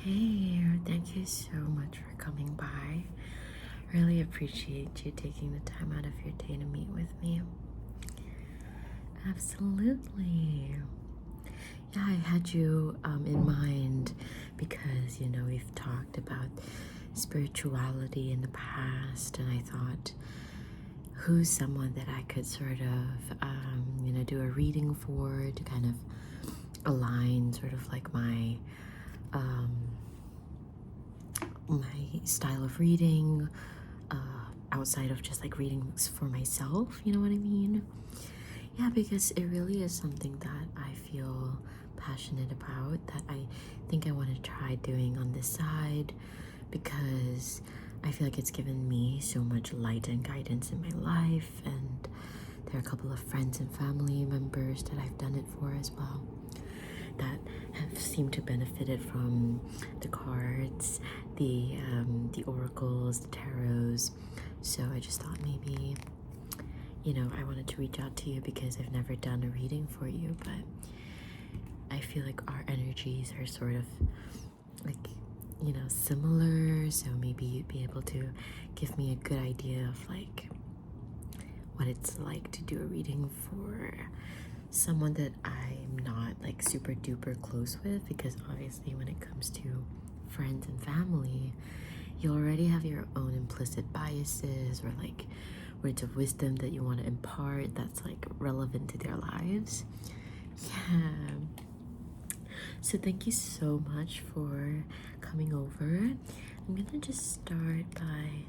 Hey, thank you so much for coming by. Really appreciate you taking the time out of your day to meet with me. Absolutely. Yeah, I had you in mind because, we've talked about spirituality in the past, and I thought, who's someone that I could sort of, do a reading for to kind of align sort of like um, my style of reading, outside of just like reading for myself, you know what I mean? Yeah, because it really is something that I feel passionate about, that I think I want to try doing on this side, because I feel like it's given me so much light and guidance in my life, and there are a couple of friends and family members that I've done it for as well that have seemed to benefited from the cards, the oracles, the tarots. So I just thought maybe, I wanted to reach out to you because I've never done a reading for you, but I feel like our energies are sort of like, similar. So maybe you'd be able to give me a good idea of like what it's like to do a reading for someone that I'm not like super duper close with, because obviously when it comes to friends and family, you already have your own implicit biases or like words of wisdom that you want to impart that's like relevant to their lives. Yeah. So thank you so much for coming over. I'm gonna just start by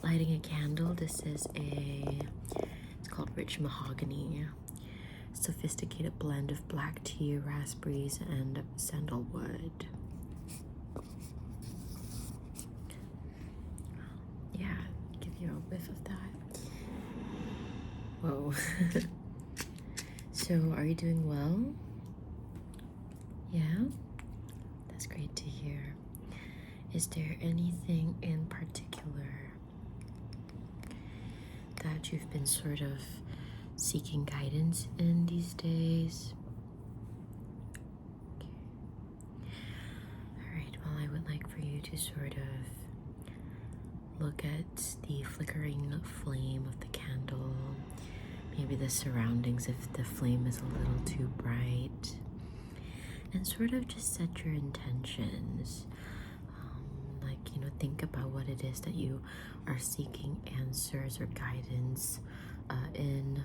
lighting a candle. This is it's called Rich Mahogany. Sophisticated blend of black tea, raspberries, and sandalwood. Yeah, give you a whiff of that. Whoa. So, are you doing well? Yeah? That's great to hear. Is there anything in particular that you've been sort of seeking guidance in these days? Okay. Alright, well, I would like for you to sort of look at the flickering flame of the candle, maybe the surroundings if the flame is a little too bright, and sort of just set your intentions. Think about what it is that you are seeking answers or guidance in.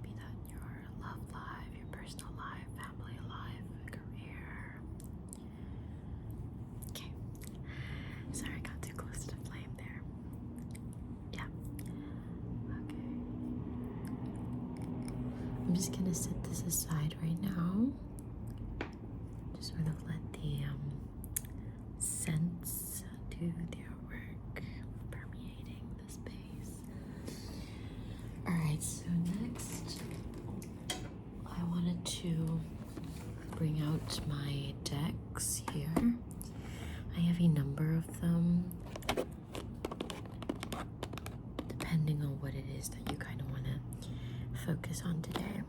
Be that your love life, your personal life, family life, career. Okay. Sorry, I got too close to the flame there. Yeah. Okay. I'm just gonna set this aside right now. Just sort of let the scents do their work, permeating the space. Alright, so next I wanted to bring out my decks here. I have a number of them, depending on what it is that you kind of want to focus on today.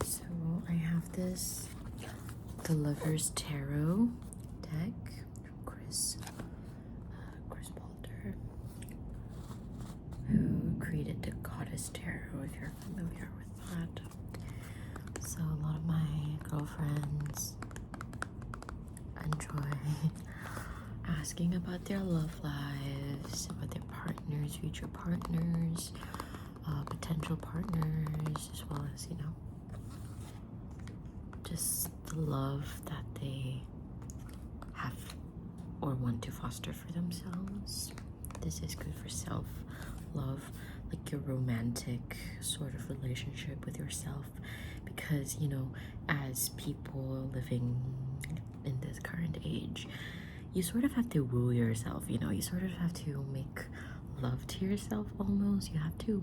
So I have this The Lover's Tarot deck from Chris Balder, who created the Goddess Tarot, if you're familiar with that. So a lot of my girlfriends enjoy asking about their love lives, about their partners, future partners, potential partners, as well as, just the love that they have or want to foster for themselves. This is good for self-love, like your romantic sort of relationship with yourself, because, as people living in this current age, you sort of have to woo yourself, you sort of have to make love to yourself almost. You have to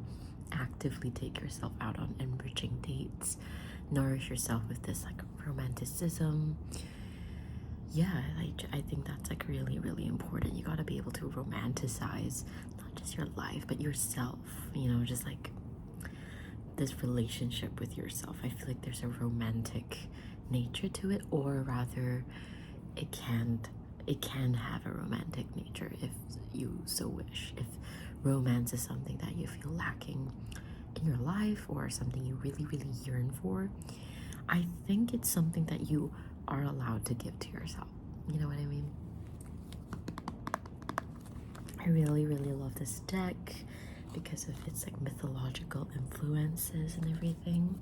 actively take yourself out on enriching dates, nourish yourself with this like romanticism. Yeah, I think that's like really, really important. You gotta be able to romanticize not just your life, but yourself, just like this relationship with yourself. I feel like there's a romantic nature to it, or rather it can have a romantic nature if you so wish. If romance is something that you feel lacking in your life or something you really, really yearn for, I think it's something that you are allowed to give to yourself. You know what I mean? I really, really love this deck because of its like mythological influences and everything.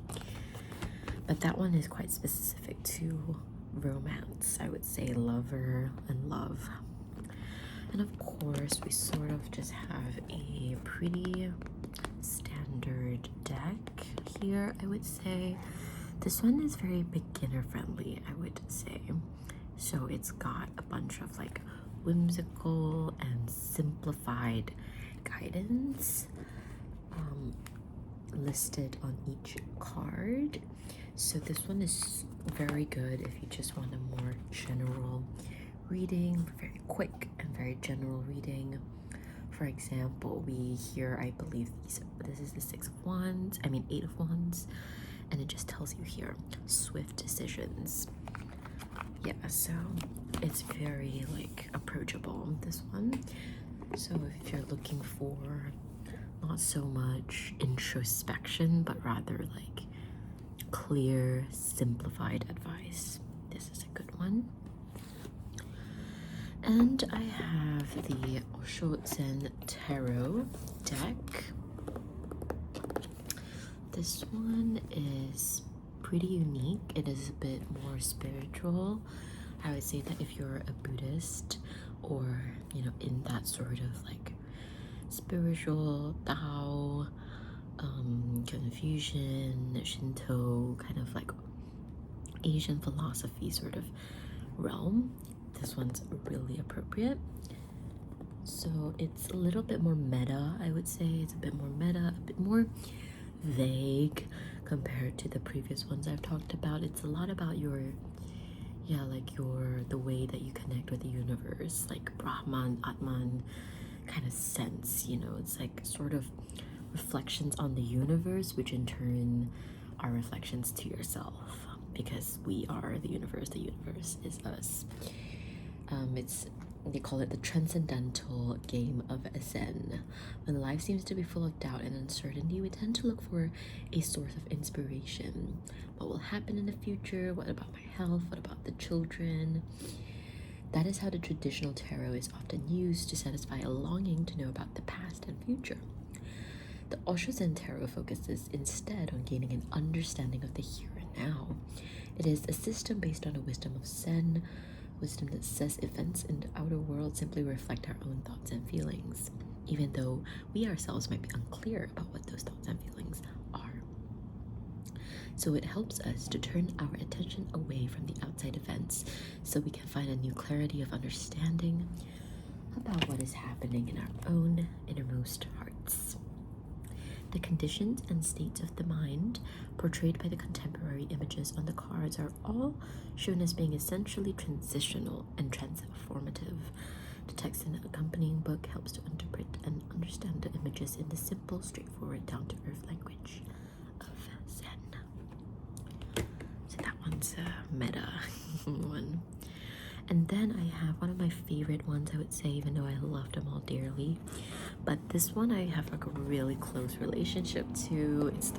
But that one is quite specific to romance. I would say lover and love. And of course, we sort of just have a pretty standard deck here, I would say. This one is very beginner friendly, I would say. So it's got a bunch of like whimsical and simplified guidance listed on each card. So this one is very good if you just want a more general reading, very quick and very general reading. For example, we here, I believe this is the Eight of Wands, and it just tells you here, swift decisions. Yeah, so it's very like approachable, this one. So if you're looking for not so much introspection, but rather like clear, simplified advice, this is a good one. And I have the Osho Zen Tarot deck. This one is pretty unique. It is a bit more spiritual. I would say that if you're a Buddhist or, you know, in that sort of like spiritual Tao, Confucian, Shinto, kind of like Asian philosophy sort of realm, this one's really appropriate. So it's a little bit more meta, I would say. It's a bit more meta, a bit more vague compared to the previous ones I've talked about. It's a lot about the way that you connect with the universe, like Brahman, Atman kind of sense, you know. It's like sort of reflections on the universe, which in turn are reflections to yourself, because we are the universe is us. They call it the transcendental game of Zen. When life seems to be full of doubt and uncertainty, we tend to look for a source of inspiration. What will happen in the future? What about my health? What about the children? That is how the traditional tarot is often used to satisfy a longing to know about the past and future. The Osho Zen Tarot focuses instead on gaining an understanding of the here and now. It is a system based on a wisdom of Zen, wisdom that says events in the outer world simply reflect our own thoughts and feelings, even though we ourselves might be unclear about what those thoughts and feelings are. So it helps us to turn our attention away from the outside events so we can find a new clarity of understanding about what is happening in our own innermost hearts. The conditions and states of the mind portrayed by the contemporary images on the cards are all shown as being essentially transitional and transformative. The text in the accompanying book helps to interpret and understand the images in the simple, straightforward, down-to-earth language of Zen. So that one's a meta one. And then I have one of my favorite ones, I would say, even though I love them all dearly. But this one I have like a really close relationship to. It's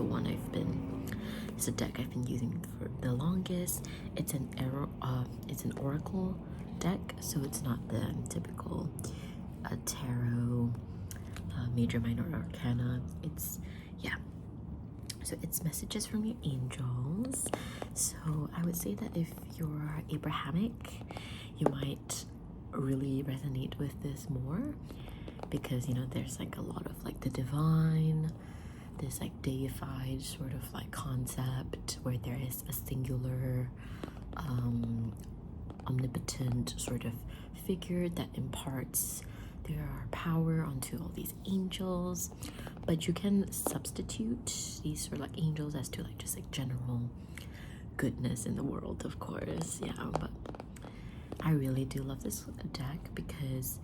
a deck I've been using for the longest. It's an oracle deck, so it's not the typical tarot major, minor arcana. So it's messages from your angels. So I would say that if you're Abrahamic, you might really resonate with this more, because, you know, there's like a lot of like the divine, this like deified sort of like concept where there is a singular omnipotent sort of figure that imparts their power onto all these angels. But you can substitute these sort of like angels as to like just like general goodness in the world, of course. Yeah, but I really do love this deck because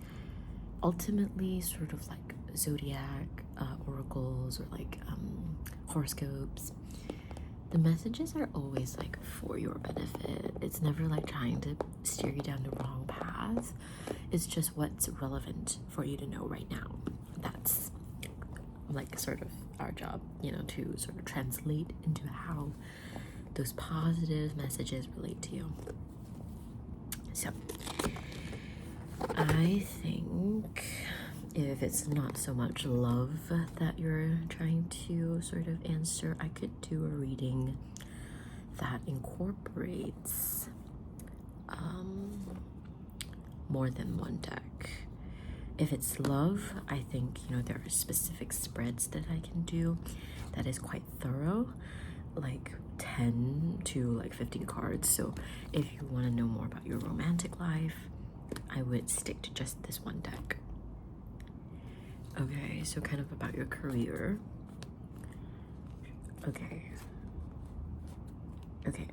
ultimately sort of like zodiac oracles or like horoscopes. The messages are always like for your benefit. It's never like trying to steer you down the wrong path. It's just what's relevant for you to know right now. That's like sort of our job, you know, to sort of translate into how those positive messages relate to you. So I think if it's not so much love that you're trying to sort of answer, I could do a reading that incorporates more than one deck. If it's love, I think, you know, there are specific spreads that I can do that is quite thorough, like 10 to like 15 cards. So if you want to know more about your romantic life, I would stick to just this one deck. Okay, so kind of about your career. Okay,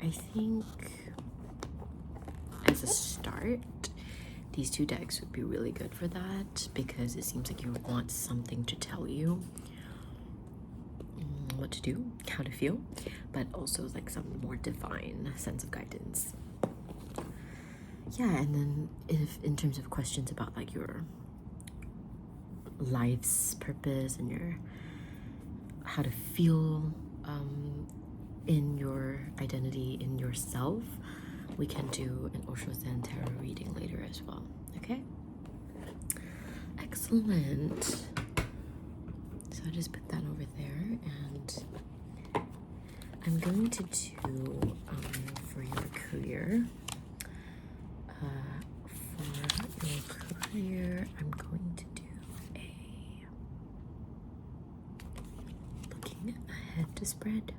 I think as a start, these two decks would be really good for that, because it seems like you want something to tell you what to do, how to feel, but also like some more divine sense of guidance. Yeah, and then if in terms of questions about like your life's purpose and your how to feel in your identity, in yourself, we can do an Osho Zen Tarot reading later as well. Okay, excellent. So I'll just put that over there, and I'm going to do for your career. For your career, I'm going to do a looking ahead to spread,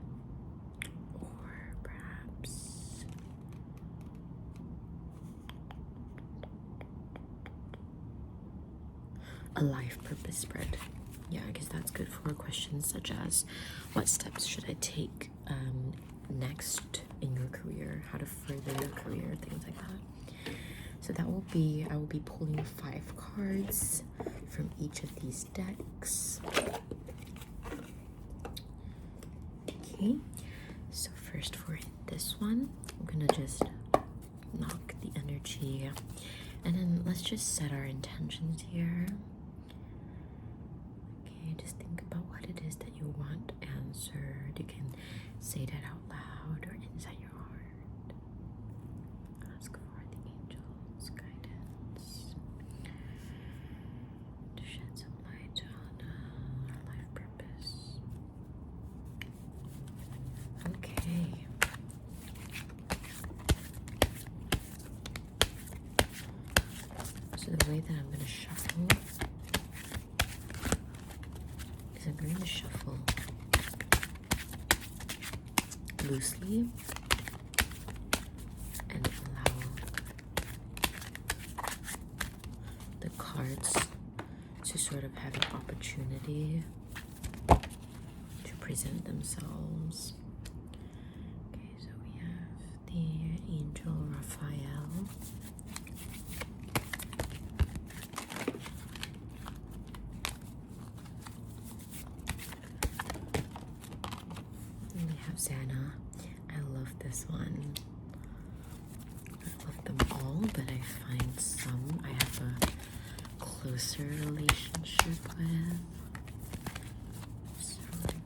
or perhaps a life purpose spread. Yeah, I guess that's good for questions such as what steps should I take next in your career, how to further your career, things like that. So that will be, I will be pulling 5 cards from each of these decks. Okay, so first for this one, I'm gonna just knock the energy, and then let's just set our intentions here. Okay, just think about what it is that you want answered. You can say that out loud or inside your heart. Ask for the angels' guidance to shed some light on our life purpose. Okay. So the way that I'm going to shuffle is I'm going to shuffle loosely and allow the cards to sort of have an opportunity to present themselves. Okay, so we have the angel Raphael. And we have Xana. I love this one. I love them all, but I find some I have a closer relationship with. So,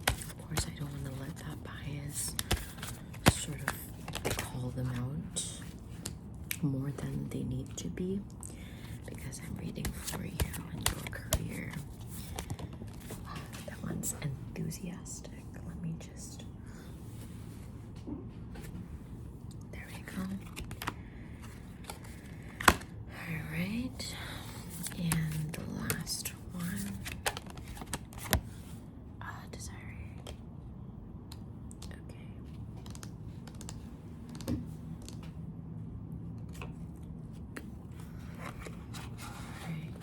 of course, I don't want to let that bias sort of call them out more than they need to be, because I'm reading for you and your career. That one's enthusiastic. Let me just... There we go. Alright. And the last one. Desire. Okay. Alright.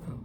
Oh.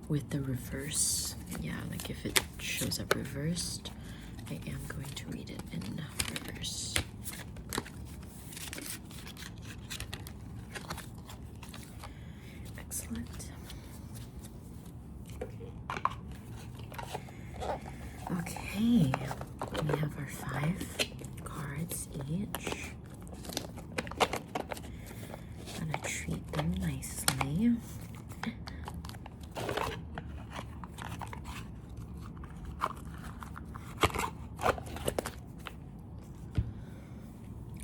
with the reverse. Yeah, like if it shows up reversed, I am going to read it in reverse. Excellent. Okay, we have our 5 cards each. Gonna treat them nicely.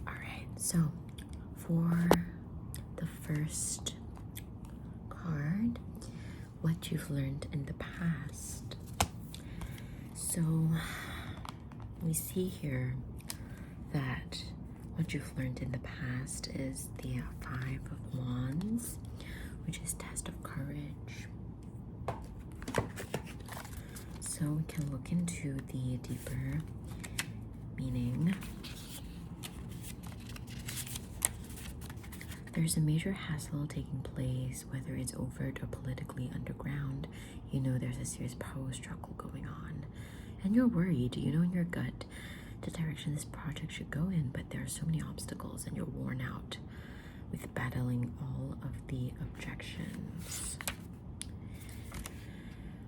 Alright, so for the first card, what you've learned in the past. So we see here that what you've learned in the past is the 5 of Wands, which is test of courage. So we can look into the deeper meaning. There's a major hassle taking place, whether it's overt or politically underground. You know there's a serious power struggle going on. And you're worried, you know in your gut the direction this project should go in, but there are so many obstacles and you're worn out with battling all of the objections.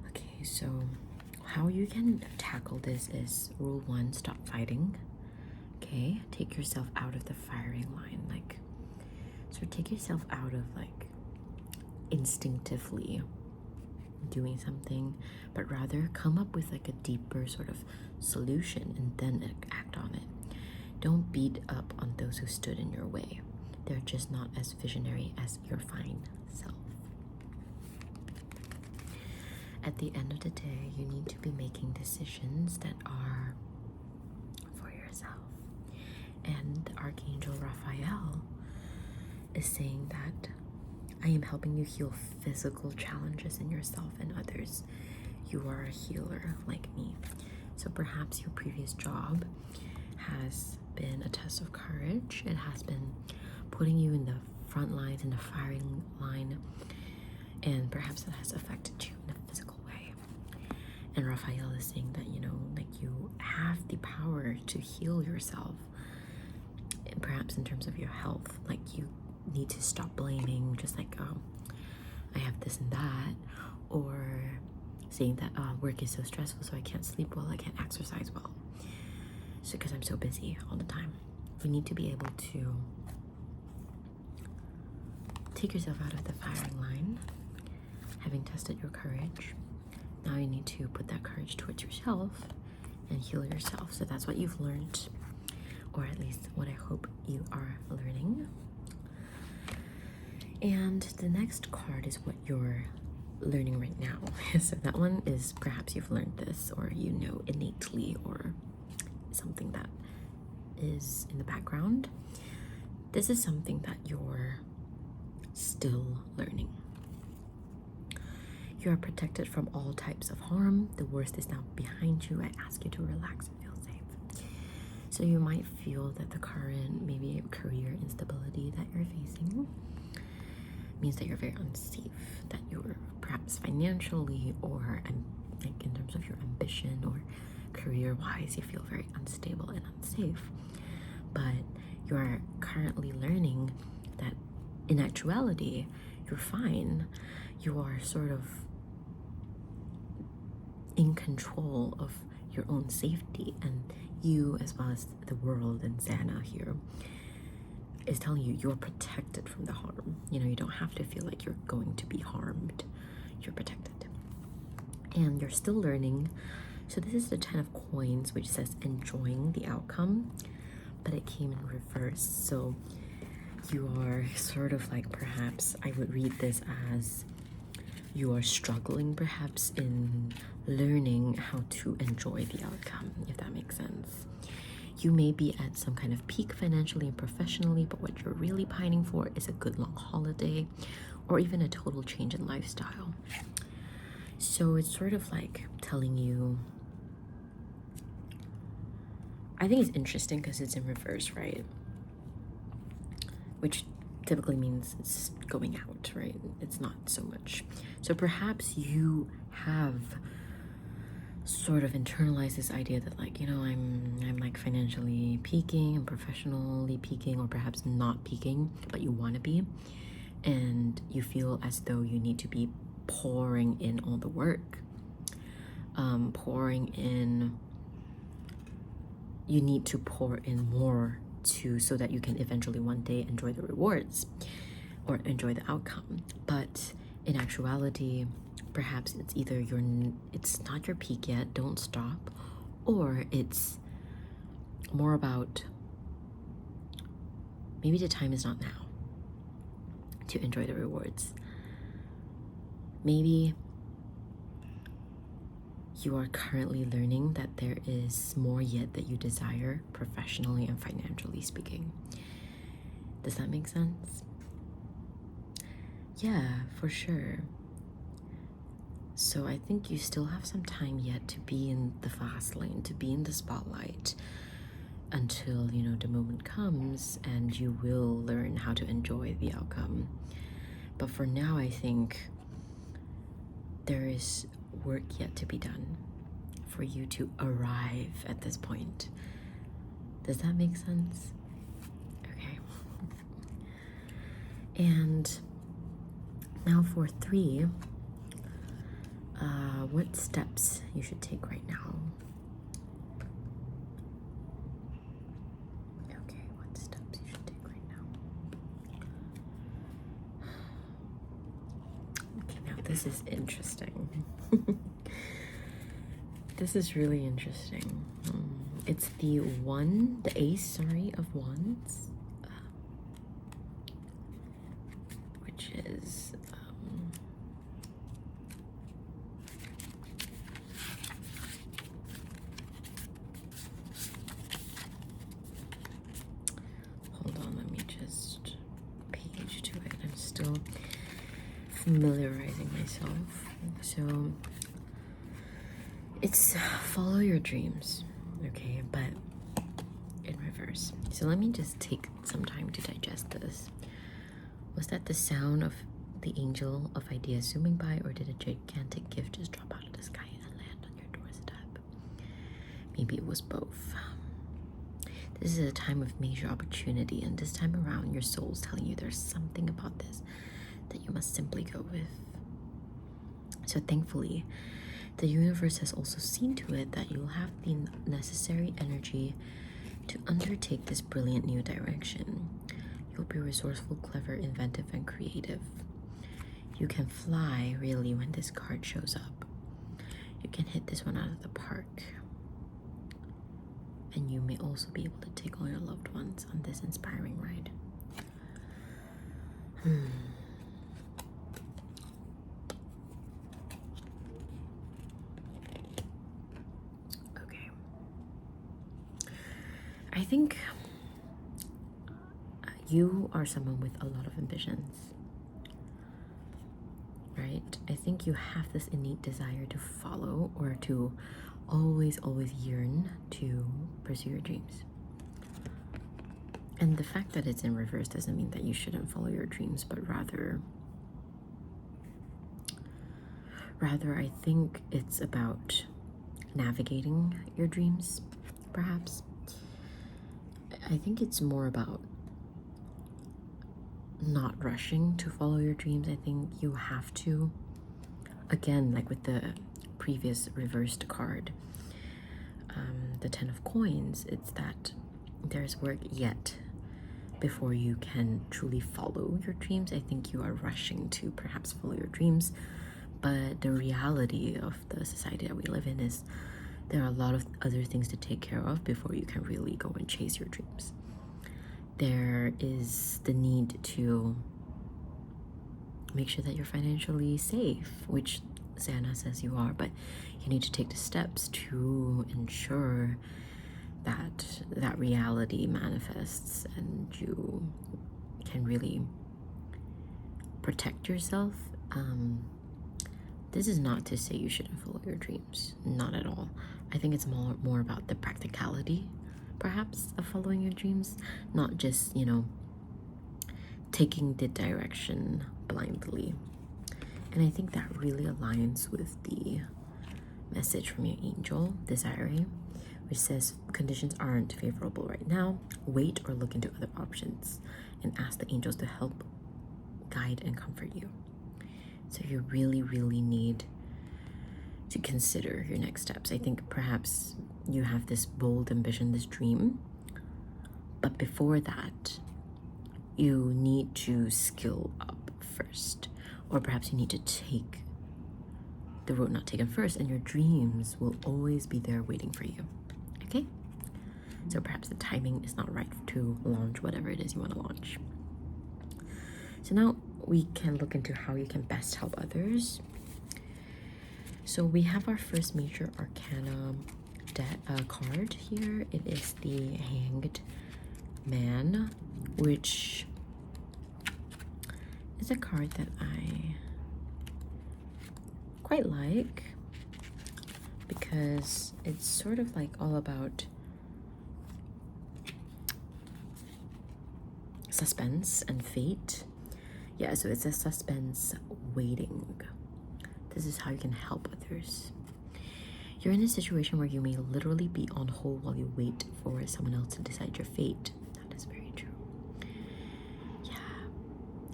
Okay, so how you can tackle this is rule 1, stop fighting. Okay, take yourself out of the firing line. Like, so take yourself out of like instinctively doing something, but rather come up with like a deeper sort of solution and then act on it. Don't beat up on those who stood in your way. They're just not as visionary as your fine self. At the end of the day, you need to be making decisions that are for yourself. And Archangel Raphael is saying that I am helping you heal physical challenges in yourself and others. You are a healer like me. So perhaps your previous job has been a test of courage. It has been putting you in the front lines, in the firing line, and perhaps that has affected you in a physical way. And Raphael is saying that, you know, like you have the power to heal yourself, and perhaps in terms of your health, like you need to stop blaming, just like, oh, I have this and that, or saying that work is so stressful, so I can't sleep well, I can't exercise well, so because I'm so busy all the time. You need to be able to take yourself out of the firing line, having tested your courage. Now you need to put that courage towards yourself and heal yourself. So that's what you've learned, or at least what I hope you are learning. And the next card is what you're learning right now. So that one is perhaps you've learned this, or you know innately, or something that is in the background. This is something that you're still learning. You are protected from all types of harm. The worst is now behind you. I ask you to relax and feel safe. So you might feel that the current maybe career instability that you're facing means that you're very unsafe, that you're perhaps financially or like in terms of your ambition or career-wise, you feel very unstable and unsafe. But you're currently learning that in actuality, you're fine. You are sort of in control of your own safety, and you, as well as the world and Xana here, is telling you you're protected from the harm. You know, you don't have to feel like you're going to be harmed. You're protected. And you're still learning. So this is the 10 of coins, which says enjoying the outcome, but it came in reverse. So you are sort of like, perhaps I would read this as you are struggling perhaps in learning how to enjoy the outcome, if that makes sense. You may be at some kind of peak financially and professionally, but what you're really pining for is a good long holiday or even a total change in lifestyle. So it's sort of like telling you, I think it's interesting because it's in reverse, right? Which typically means it's going out, right? It's not so much. So perhaps you have sort of internalized this idea that, like, you know, I'm like financially peaking and professionally peaking, or perhaps not peaking, but you want to be, and you feel as though you need to be pouring in all the work, pouring in. You need to pour in more so that you can eventually one day enjoy the rewards or enjoy the outcome. But in actuality, perhaps it's either it's not your peak yet, don't stop, or it's more about maybe the time is not now to enjoy the rewards. Maybe you are currently learning that there is more yet that you desire, professionally and financially speaking. Does that make sense? Yeah, for sure. So I think you still have some time yet to be in the fast lane, to be in the spotlight, until, you know, the moment comes and you will learn how to enjoy the outcome. But for now, I think there is work yet to be done for you to arrive at this point. Does that make sense? Okay. And now for 3, what steps you should take right now? Okay, what steps you should take right now? Okay, now this is interesting. This is really interesting. It's the ace, of wands, which is hold on, let me just page to it. I'm still familiarizing myself. So it's follow your dreams, okay, but in reverse. So let me just take some time to digest this. Was that the sound of the angel of ideas zooming by, or did a gigantic gift just drop out of the sky and land on your doorstep? Maybe it was both. This is a time of major opportunity, and this time around your soul's telling you there's something about this that you must simply go with. So thankfully, the universe has also seen to it that you'll have the necessary energy to undertake this brilliant new direction. You'll be resourceful, clever, inventive, and creative. You can fly, really, when this card shows up. You can hit this one out of the park. And you may also be able to take all your loved ones on this inspiring ride. Okay. I think you are someone with a lot of ambitions, right? I think you have this innate desire to follow, or to always yearn to pursue your dreams. And the fact that it's in reverse doesn't mean that you shouldn't follow your dreams, but rather I think it's about navigating your dreams, perhaps. I think it's more about not rushing to follow your dreams. I think you have to, again, like with the previous reversed card, the 10 of coins, it's that there's work yet before you can truly follow your dreams. I think you are rushing to perhaps follow your dreams, but the reality of the society that we live in is there are a lot of other things to take care of before you can really go and chase your dreams. There is the need to make sure that you're financially safe, which Xana says you are, but you need to take the steps to ensure that that reality manifests and you can really protect yourself. This is not to say you shouldn't follow your dreams, not at all. I think it's more about the practicality, perhaps, of following your dreams, not just, taking the direction blindly. And I think that really aligns with the message from your angel, Desiree, which says conditions aren't favorable right now. Wait or look into other options and ask the angels to help guide and comfort you. So you really, really need to consider your next steps. I think perhaps you have this bold ambition, this dream, but before that, you need to skill up first, or perhaps you need to take the road not taken first, and your dreams will always be there waiting for you. Okay? So perhaps the timing is not right to launch whatever it is you want to launch. So now we can look into how you can best help others. So we have our first major arcana card here. It is the Hanged Man, which is a card that I quite like because it's sort of like all about suspense and fate. Yeah, so it's a suspense waiting. This is how you can help others. You're in a situation where you may literally be on hold while you wait for someone else to decide your fate. That is very true. Yeah,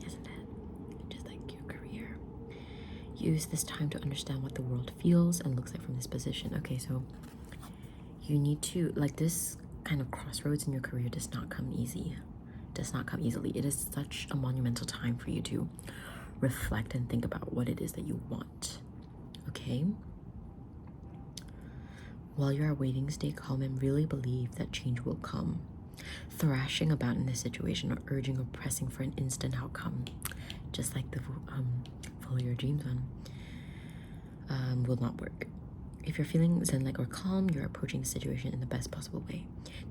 isn't it? Just like your career. Use this time to understand what the world feels and looks like from this position. Okay, so you need to, like, this kind of crossroads in your career does not come easy. Does not come easily. It is such a monumental time for you to reflect and think about what it is that you want. Okay? While you are waiting, stay calm and really believe that change will come. Thrashing about in this situation or urging or pressing for an instant outcome, just like the follow your dreams one, will not work. If you're feeling zen-like or calm, you're approaching the situation in the best possible way.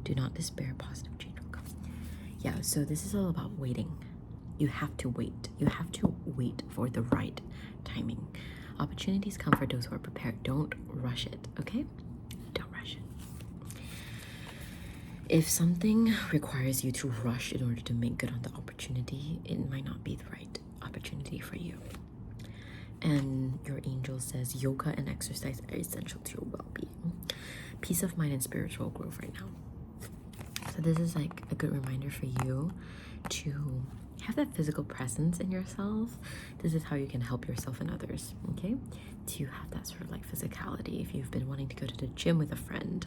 Do not despair, positive change will come. Yeah, so this is all about waiting. You have to wait. You have to wait for the right timing. Opportunities come for those who are prepared. Don't rush it, okay? Don't rush it. If something requires you to rush in order to make good on the opportunity, it might not be the right opportunity for you. And your angel says yoga and exercise are essential to your well-being. Peace of mind and spiritual growth right now. So this is like a good reminder for you to have that physical presence in yourself. This is how you can help yourself and others, okay? To have that sort of like physicality. If you've been wanting to go to the gym with a friend,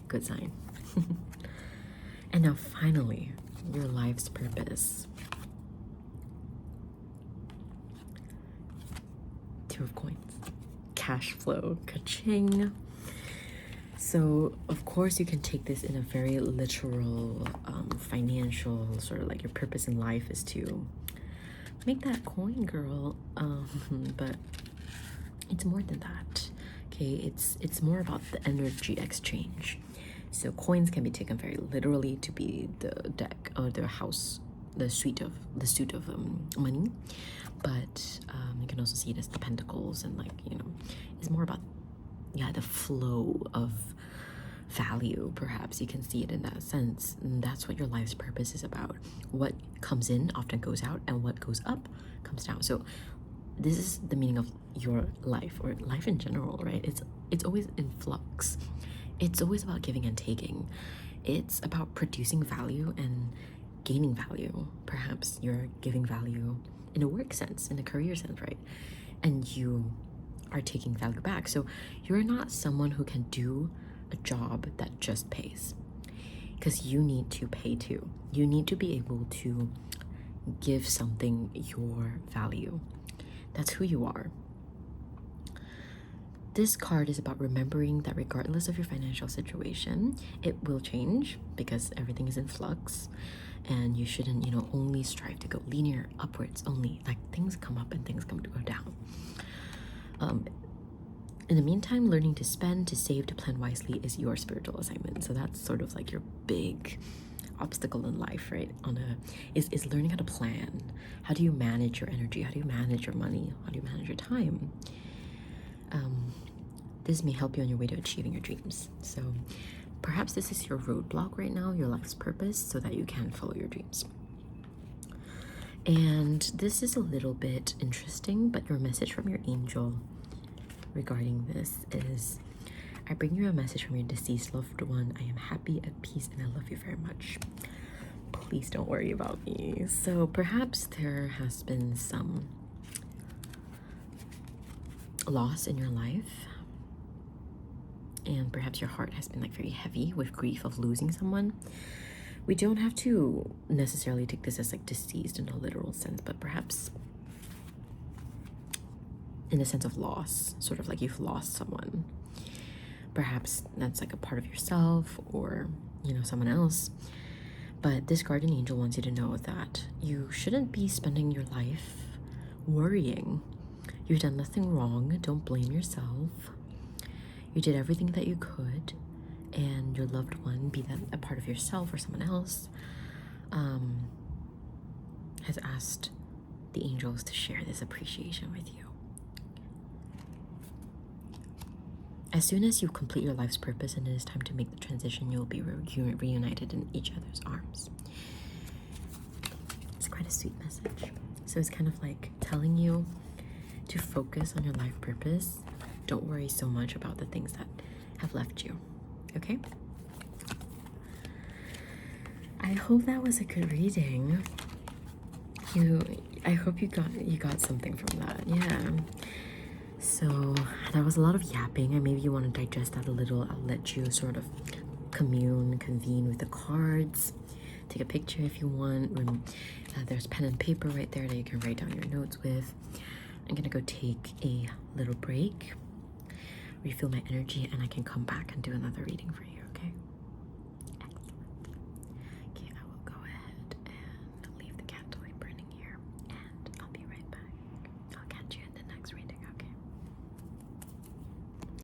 good sign. And now finally, your life's purpose. Two of coins. Cash flow. Ka-ching. So, of course, you can take this in a very literal, financial, sort of like your purpose in life is to make that coin, girl. But it's more than that, okay? It's more about the energy exchange. So coins can be taken very literally to be the deck or the house, the suit of money. But you can also see it as the pentacles, and like, you know, it's more about the flow of value. Perhaps you can see it in that sense, and that's what your life's purpose is about. What comes in often goes out, and what goes up comes down. So this is the meaning of your life, or life in general, right? It's always in flux. It's always about giving and taking. It's about producing value and gaining value. Perhaps you're giving value in a work sense, in a career sense, right? And you are taking value back. So you're not someone who can do a job that just pays, because you need to pay too. You need to be able to give something your value. That's who you are. This card is about remembering that regardless of your financial situation, it will change because everything is in flux, and you shouldn't, only strive to go linear upwards only. Like, things come up and things come to go down. In the meantime, learning to spend, to save, to plan wisely is your spiritual assignment. So that's sort of like your big obstacle in life, right? Is learning how to plan. How do you manage your energy? How do you manage your money? How do you manage your time? This may help you on your way to achieving your dreams. So perhaps this is your roadblock right now, your life's purpose, so that you can follow your dreams. And this is a little bit interesting, but your message from your angel regarding this is, I bring you a message from your deceased loved one. I am happy, at peace, and I love you very much. Please don't worry about me. So perhaps there has been some loss in your life, and perhaps your heart has been like very heavy with grief of losing someone. We don't have to necessarily take this as like deceased in a literal sense, but perhaps in a sense of loss, sort of like you've lost someone. Perhaps that's like a part of yourself or, you know, someone else. But this guardian angel wants you to know that you shouldn't be spending your life worrying. You've done nothing wrong. Don't blame yourself. You did everything that you could, and your loved one, be that a part of yourself or someone else, has asked the angels to share this appreciation with you. As soon as you complete your life's purpose and it is time to make the transition, you'll be reunited in each other's arms. It's quite a sweet message. So it's kind of like telling you to focus on your life purpose. Don't worry so much about the things that have left you. Okay? I hope that was a good reading. I hope you got something from that. Yeah. So that was a lot of yapping, and maybe you want to digest that a little. I'll let you sort of convene with the cards. Take a picture if you want. There's pen and paper right there that you can write down your notes with. I'm gonna go take a little break, refill my energy, and I can come back and do another reading for you.